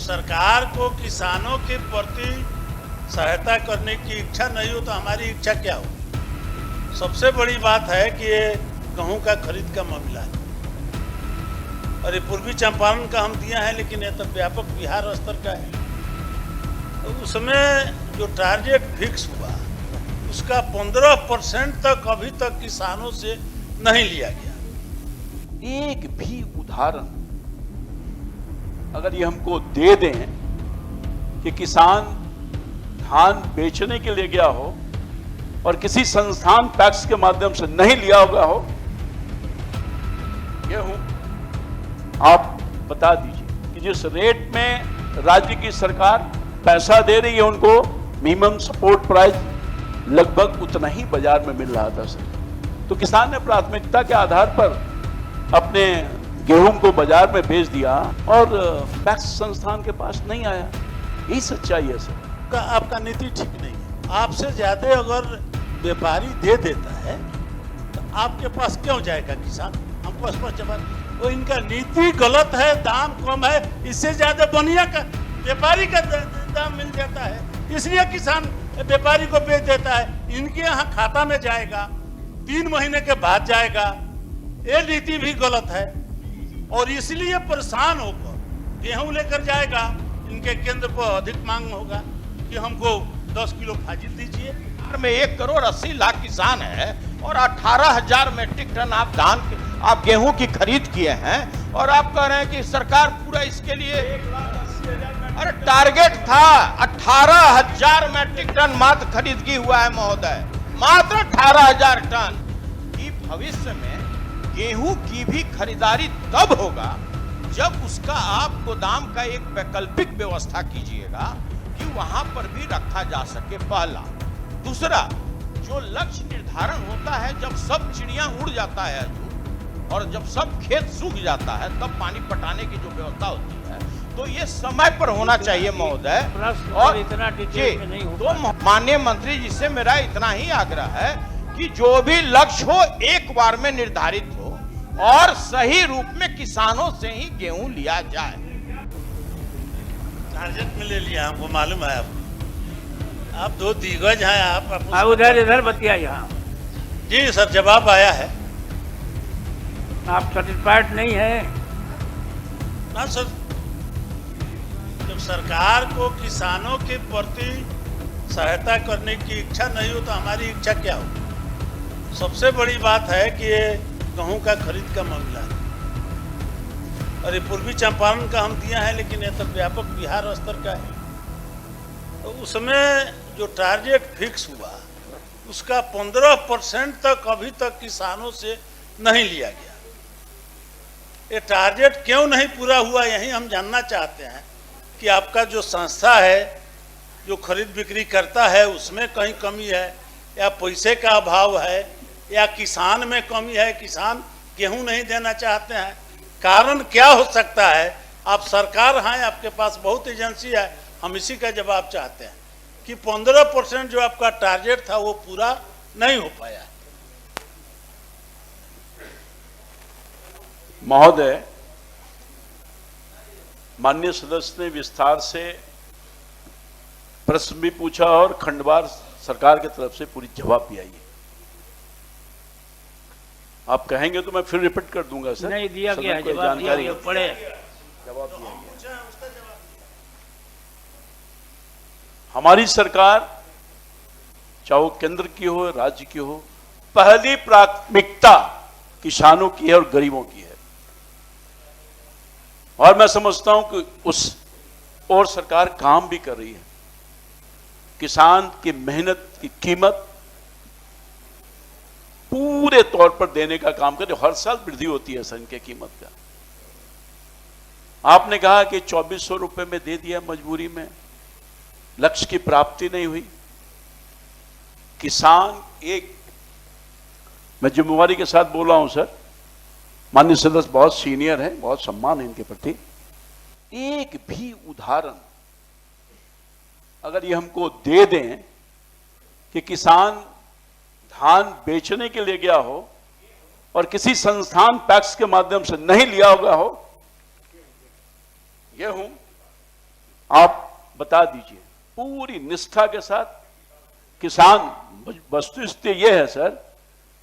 सरकार को किसानों के प्रति सहायता करने की इच्छा नहीं हो तो हमारी इच्छा क्या हो। सबसे बड़ी बात है कि ये गेहूं का खरीद का मामला है और ये पूर्वी चंपारण का हम दिया है, लेकिन ये तो व्यापक बिहार स्तर का है। तो उसमें जो टारगेट फिक्स हुआ उसका 15% तक अभी तक किसानों से नहीं लिया गया। एक भी उदाहरण अगर ये हमको दे दें कि किसान धान बेचने के लिए गया हो और किसी संस्थान पैक्स के माध्यम से नहीं लिया होगा हो, गेहूं आप बता दीजिए कि जिस रेट में राज्य की सरकार पैसा दे रही है उनको मिनिमम सपोर्ट प्राइस लगभग उतना ही बाजार में मिल रहा था सर। तो किसान ने प्राथमिकता के आधार पर अपने गेहूं को बाजार में बेच दिया और पैक्स संस्थान के पास नहीं आया। यही सच्चाई है सर। आपका नीति ठीक नहीं है। आपसे ज्यादा अगर व्यापारी दे देता है तो आपके पास क्यों जाएगा किसान? हमको स्पष्ट जवाब। वो इनका नीति गलत है, दाम कम है, इससे ज्यादा बढ़िया का व्यापारी का दाम मिल जाता है, इसलिए किसान व्यापारी को बेच देता है। इनके यहाँ खाता में जाएगा, 3 महीने के बाद जाएगा। ये नीति भी गलत है और इसलिए परेशान होकर गेहूं लेकर जाएगा। इनके केंद्र पर अधिक मांग होगा कि हमको 10 किलो फाजिल दीजिए। में 1 करोड़ 80 लाख किसान है और 18,000 मीट्रिक टन आप गेहूं की खरीद किए हैं और आप कह रहे हैं कि सरकार पूरा इसके लिए 1,80,000। अरे टारगेट था 18,000 मीट्रिक टन मात्र खरीदगी हुआ है महोदय, मात्र 18,000 टन। कि भविष्य में गेहूं की भी खरीदारी तब होगा जब उसका आप गोदाम का एक वैकल्पिक व्यवस्था कीजिएगा कि वहां पर भी रखा जा सके। पहला। दूसरा, जो लक्ष्य निर्धारण होता है जब सब चिड़िया उड़ जाता है और जब सब खेत सूख जाता है तब पानी पटाने की जो व्यवस्था होती है, तो ये समय पर होना चाहिए महोदय। और इतना डिटेल में नहीं तो माननीय मंत्री जी से मेरा इतना ही आग्रह है कि जो भी लक्ष्य हो एक बार में निर्धारित हो और सही रूप में किसानों से ही गेहूं लिया जाए। टारगेट में ले लिया, हमको मालूम है। आप 2 दिग्गज हैं। आप इधर बतिया यहाँ। जी सर, जवाब आया है। आप सेटिस्फाइड नहीं है ना सर। जब सरकार को किसानों के प्रति सहायता करने की इच्छा नहीं हो तो हमारी इच्छा क्या हो। सबसे बड़ी बात है कि ये गेहूं का खरीद का मामला है और ये पूर्वी चंपारण का हम दिया है, लेकिन ये तो व्यापक बिहार स्तर का है। तो उसमें जो टारगेट फिक्स हुआ उसका 15% तक अभी तक किसानों से नहीं लिया गया। ये टारगेट क्यों नहीं पूरा हुआ, यही हम जानना चाहते हैं कि आपका जो संस्था है जो खरीद बिक्री करता है उसमें कहीं कमी है या पैसे का अभाव है या किसान में कमी है, किसान गेहूं नहीं देना चाहते हैं। कारण क्या हो सकता है? आप सरकार हैं, आपके पास बहुत एजेंसी है, हम इसी का जवाब चाहते हैं कि 15% जो आपका टारगेट था वो पूरा नहीं हो पाया। महोदय, माननीय सदस्य ने विस्तार से प्रश्न भी पूछा और खंडवार सरकार की तरफ से पूरी जवाब भी आई है। आप कहेंगे तो मैं फिर रिपीट कर दूंगा सर। नहीं दिया गया है, जवाब दिया गया, पढ़े जवाब दिया गया। हमारी सरकार चाहे वो केंद्र की हो राज्य की हो, पहली प्राथमिकता किसानों की है और गरीबों की है। और मैं समझता हूं कि उस और सरकार काम भी कर रही है। किसान की मेहनत की कीमत पूरे तौर पर देने का काम करे। हर साल वृद्धि होती है सर की कीमत का। आपने कहा कि 2400 रुपए में दे दिया, मजबूरी में लक्ष्य की प्राप्ति नहीं हुई। किसान एक, मैं जिम्मेवारी के साथ बोल रहा हूं सर, माननीय सदस्य बहुत सीनियर हैं, बहुत सम्मान है इनके प्रति। एक भी उदाहरण अगर ये हमको दे दें कि किसान धान बेचने के लिए गया हो और किसी संस्थान पैक्स के माध्यम से नहीं लिया होगा हो, गेहूं आप बता दीजिए पूरी निष्ठा के साथ। किसान, वस्तुस्थिति यह है सर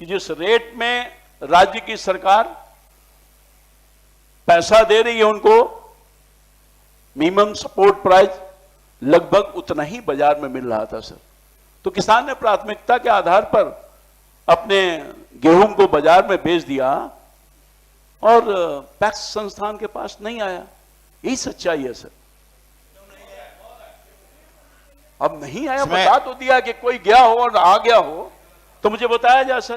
कि जिस रेट में राज्य की सरकार पैसा दे रही है उनको, मिनिमम सपोर्ट प्राइस लगभग उतना ही बाजार में मिल रहा था सर। तो किसान ने प्राथमिकता के आधार पर अपने गेहूं को बाजार में बेच दिया और पैक्स संस्थान के पास नहीं आया। यही सच्चाई है सर। अब नहीं आया, बता तो दिया कि कोई गया हो और आ गया हो तो मुझे बताया जाए सर।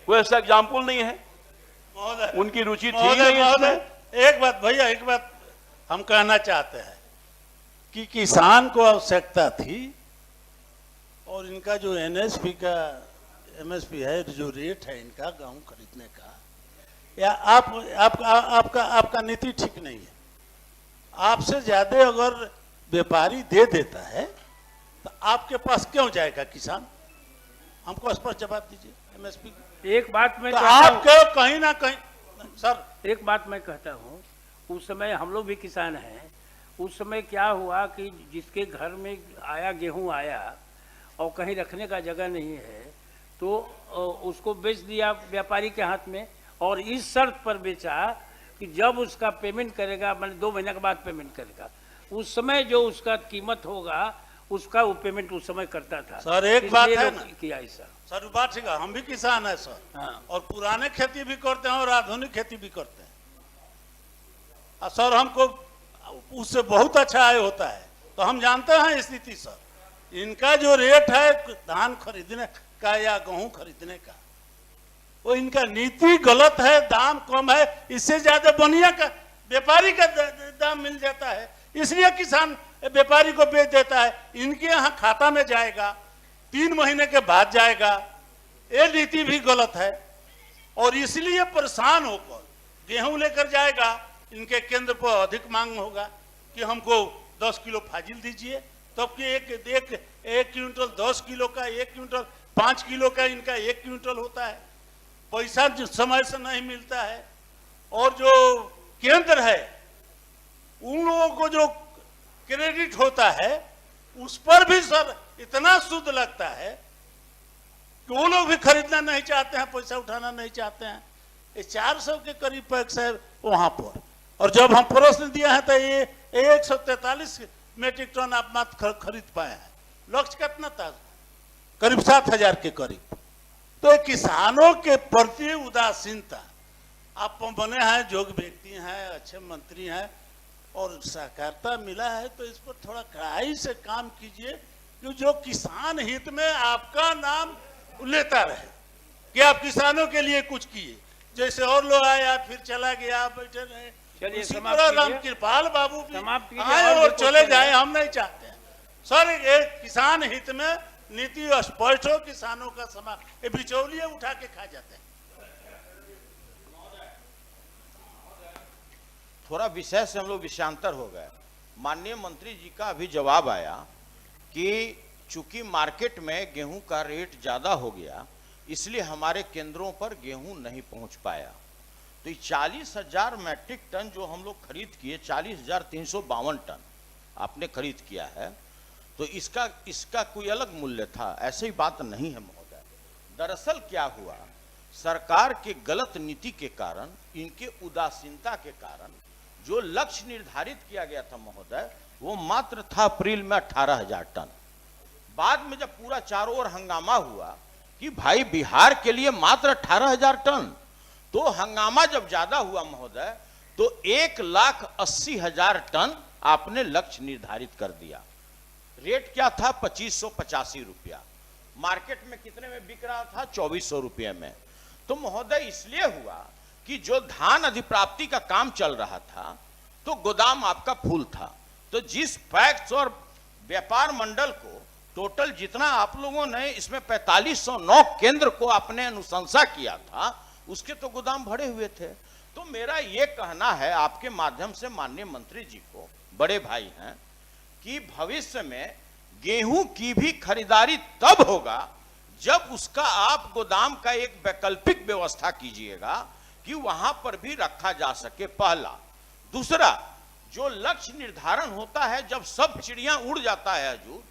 कोई ऐसा एग्जाम्पल नहीं है। महोदय, उनकी रुचि थी महोदय, नहीं इसमें। एक बात भैया, एक बात हम कहना चाहते हैं कि किसान को आवश्यकता थी और इनका जो एनएसपी का एमएसपी है, जो रेट है इनका गेहूं खरीदने का, या आपका नीति ठीक नहीं है। आपसे ज्यादा अगर व्यापारी दे देता है तो आपके पास क्यों जाएगा किसान? हमको स्पष्ट जवाब दीजिए एमएसपी की। एक बात मैं तो कहता हूं- आप क्यों कहीं ना कहीं सर, एक बात मैं कहता हूँ, उस समय हम लोग भी किसान हैं। उस समय क्या हुआ कि जिसके घर में आया गेहूं आया और कहीं रखने का जगह नहीं है तो उसको बेच दिया व्यापारी के हाथ में, और इस शर्त पर बेचा कि जब उसका पेमेंट करेगा, मैंने 2 महीने के बाद पेमेंट करेगा, उस समय जो उसका कीमत होगा उसका वो पेमेंट उस समय करता था। सर, एक बात इसलिए है लोग ना। किया ऐसा। सर बात ठीक है, हम भी किसान है सर। हाँ। और पुराने खेती भी करते हैं और आधुनिक खेती भी करते हैं। और सर हमको उससे बहुत अच्छा आय होता है, तो हम जानते हैं स्थिति सर। इनका जो रेट है धान खरीदने का या गेहूं खरीदने का, वो इनका नीति गलत है। दाम कम है, इससे ज्यादा बनिया का व्यापारी का दाम मिल जाता है, इसलिए किसान व्यापारी को बेच देता है। इनके यहाँ खाता में जाएगा, 3 महीने के बाद जाएगा। ये नीति भी गलत है और इसलिए परेशान होकर गेहूं लेकर जाएगा। इनके केंद्र पर अधिक मांग होगा कि हमको 10 किलो फाजिल दीजिए, तब कि एक क्विंटल 10 किलो का, 1 क्विंटल 5 किलो का इनका 1 क्विंटल होता है। पैसा जो समय से नहीं मिलता है, और जो केंद्र है उन लोगों को जो क्रेडिट होता है उस पर भी सर इतना शुद्ध लगता है कि वो लोग भी खरीदना नहीं चाहते हैं, पैसा उठाना नहीं चाहते हैं। ये 400 के करीब पैक्स है वहां पर, और जब हम प्रश्न दिया है तो ये 143 मेट्रिक टन आप मात्र खरीद पाए हैं। लक्ष्य कितना था? करीब 7000 के करीब। तो किसानों के प्रति उदासीनता, आप बने हैं, योग्य व्यक्ति हैं, अच्छे मंत्री हैं और सहकारिता मिला है, तो इस पर थोड़ा कड़ाई से काम कीजिए कि जो किसान हित में आपका नाम लेता रहे कि आप किसानों के लिए कुछ किए। जैसे और लोग आया फिर चला गया, बैठे रहे। चलिए, उसी समाप्त तरह कीजिए। रामकृपाल बाबू भी समाप्त कीजिए, आए और और भी चले क्वेश्चन जाए, है। हम नहीं चाहते हैं सर। ये किसान हित में नीति स्पष्ट हो, किसानों का समान ये बिचौलिए उठा के खा जाते हैं। थोड़ा विषय से हम लोग विषयांतर हो गए। माननीय मंत्री जी का अभी जवाब आया कि चूंकि मार्केट में गेहूं का रेट ज्यादा हो गया इसलिए हमारे केंद्रों पर गेहूं नहीं पहुंच पाया। तो 40,000 मैट्रिक टन जो हम लोग खरीद किए, 40,352 टन आपने खरीद किया है, तो इसका कोई अलग मूल्य था? ऐसी बात नहीं है महोदय। दरअसल क्या हुआ, सरकार के गलत नीति के कारण, इनके उदासीनता के कारण जो लक्ष्य निर्धारित किया गया था महोदय, वो मात्र था अप्रैल में 18,000 टन। बाद में जब पूरा चारों ओर हंगामा हुआ कि भाई बिहार के लिए मात्र 18,000 टन, तो हंगामा जब ज्यादा हुआ महोदय तो 1,80,000 टन आपने लक्ष्य निर्धारित कर दिया। रेट क्या था? 2585 रुपया। मार्केट में कितने में बिक रहा था? 2400 रुपये में। तो महोदय इसलिए हुआ कि जो धान अधिप्राप्ति का काम चल रहा था तो गोदाम आपका फुल था। तो जिस पैक्स और व्यापार मंडल को टोटल जितना आप लोगों ने इसमें 4509 केंद्र को आपने अनुशंसा किया था, उसके तो गोदाम भरे हुए थे। तो मेरा यह कहना है आपके माध्यम से माननीय मंत्री जी को, बड़े भाई हैं, कि भविष्य में गेहूं की भी खरीदारी तब होगा जब उसका आप गोदाम का एक वैकल्पिक व्यवस्था कीजिएगा कि वहां पर भी रखा जा सके, पहला। दूसरा, जो लक्ष्य निर्धारण होता है, जब सब चिड़िया उड़ जाता है हजूर,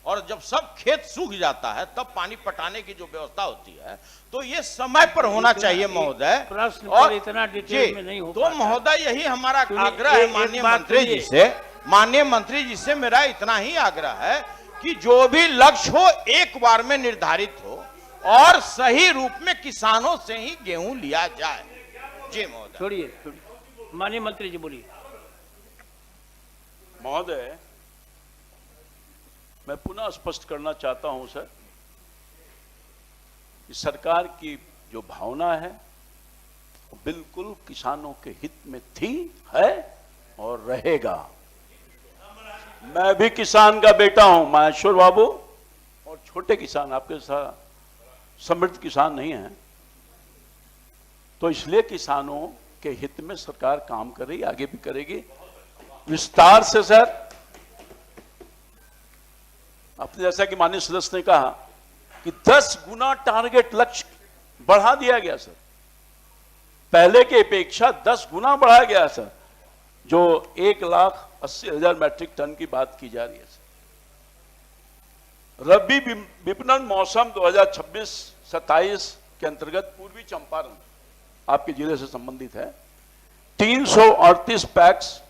और जब सब खेत सूख जाता है, तब पानी पटाने की जो व्यवस्था होती है, तो ये समय पर होना चाहिए महोदय। प्रश्न और पर इतना डिटेल में नहीं हो तो पाता। महोदय यही हमारा सुनिए, आग्रह है एक माननीय बात मंत्री जी सुनिए। से, माननीय मंत्री जी से मेरा इतना ही आग्रह है कि जो भी लक्ष्य हो एक बार में निर्धारित हो और सही रूप में किसानों से ही गेहूं लिया जाए। जी महोदय। छोड़िए, माननीय मंत्री जी बोलिए। महोदय, मैं पुनः स्पष्ट करना चाहता हूं सर, कि सरकार की जो भावना है वो बिल्कुल किसानों के हित में थी, है और रहेगा। मैं भी किसान का बेटा हूं, महेश्वर बाबू, और छोटे किसान आपके साथ समृद्ध किसान नहीं हैं, तो इसलिए किसानों के हित में सरकार काम कर रही, आगे भी करेगी विस्तार से। सर, अपने जैसा कि माननीय सदस्य ने कहा कि 10 गुना टारगेट लक्ष्य बढ़ा दिया गया सर, पहले की अपेक्षा 10 गुना बढ़ा गया सर, जो 1,80,000 मैट्रिक टन की बात की जा रही है सर। रबी विपणन मौसम 2026-27 के अंतर्गत पूर्वी चंपारण आपके जिले से संबंधित है, 338 पैक्स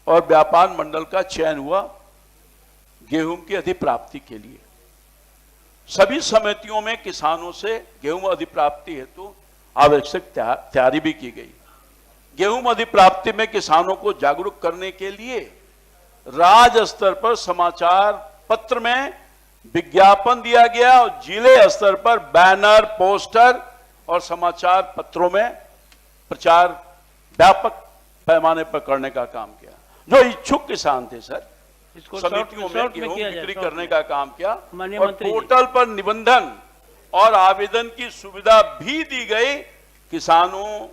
और व्यापार मंडल का चयन हुआ गेहूं की अधिप्राप्ति के लिए। सभी समितियों में किसानों से गेहूं अधिप्राप्ति हेतु आवश्यक तैयारी भी की गई। गेहूं अधिप्राप्ति में किसानों को जागरूक करने के लिए राज्य स्तर पर समाचार पत्र में विज्ञापन दिया गया और जिले स्तर पर बैनर, पोस्टर और समाचार पत्रों में प्रचार व्यापक पैमाने पर करने का काम किया। जो इच्छुक किसान थे सर, इसको समितियों में गेहूं बिक्री करने का काम किया माननीय और मंत्री जी। पोर्टल पर निबंधन और आवेदन की सुविधा भी दी गई। किसानों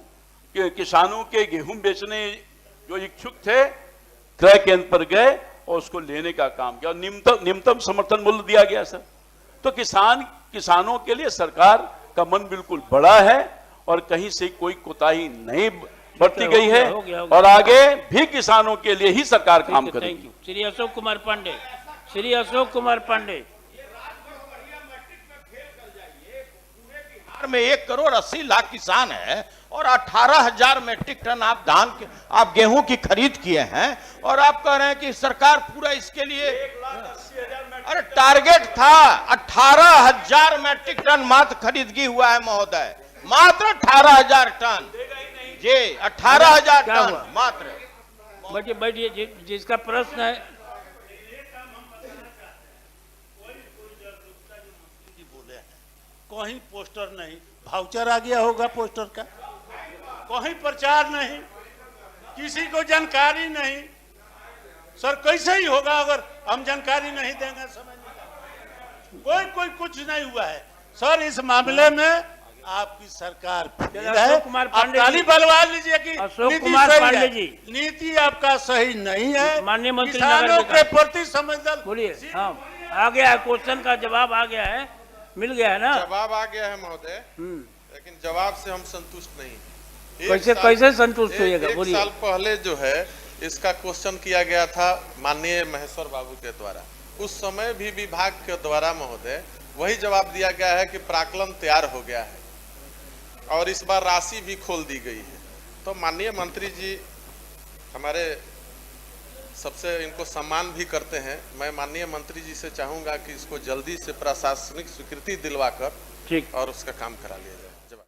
के गेहूं बेचने जो इच्छुक थे क्रय केंद्र पर गए और उसको लेने का काम किया और न्यूनतम समर्थन मूल्य दिया गया सर। तो किसानों के लिए सरकार का मन बिल्कुल बड़ा है और कहीं से कोई कोताही नहीं बरती गई है हो गया। और आगे भी किसानों के लिए ही सरकार काम थैंक करेगी। यू। श्री अशोक कुमार पांडे, श्री अशोक कुमार पांडे। बिहार में 1,80,00,000 किसान है और 18,000 मैट्रिक टन आप गेहूं की खरीद किए हैं और आप कह रहे हैं कि सरकार पूरा इसके लिए, अरे टारगेट था 18,000 मैट्रिक टन मात्र खरीदगी हुआ है महोदय, मात्र 18,000 टन। जी 18,000 क्या टन हुआ? मात्र। बैठिए, जिसका प्रश्न है। कहीं पोस्टर नहीं, वाउचर आ गया होगा पोस्टर का, कहीं प्रचार नहीं, किसी को जानकारी नहीं। सर कैसे ही होगा अगर हम जानकारी नहीं देंगे? समझ नहीं, कोई कुछ नहीं हुआ है सर। इस मामले में आपकी सरकार अशोक कुमार पांडे जी, ताली बलवा लीजिए कि अशोक नीति कुमार सही पांडे है। जी, नीति आपका सही नहीं है। माननीय मंत्री किसानों नगर के प्रति समझदार बोलिए। हाँ, आ गया है, क्वेश्चन का जवाब आ गया है, मिल गया है ना? जवाब आ गया है महोदय, लेकिन जवाब से हम संतुष्ट नहीं। कैसे संतुष्ट होइएगा? एक बोलिए। साल पहले जो है इसका क्वेश्चन किया गया था माननीय महेश्वर बाबू के द्वारा, उस समय भी विभाग के द्वारा महोदय वही जवाब दिया गया है कि प्राक्कलन तैयार हो गया है और इस बार राशि भी खोल दी गई है। तो माननीय मंत्री जी हमारे सबसे इनको सम्मान भी करते हैं। मैं माननीय मंत्री जी से चाहूंगा कि इसको जल्दी से प्रशासनिक स्वीकृति दिलवाकर ठीक और उसका काम करा लिया जाए।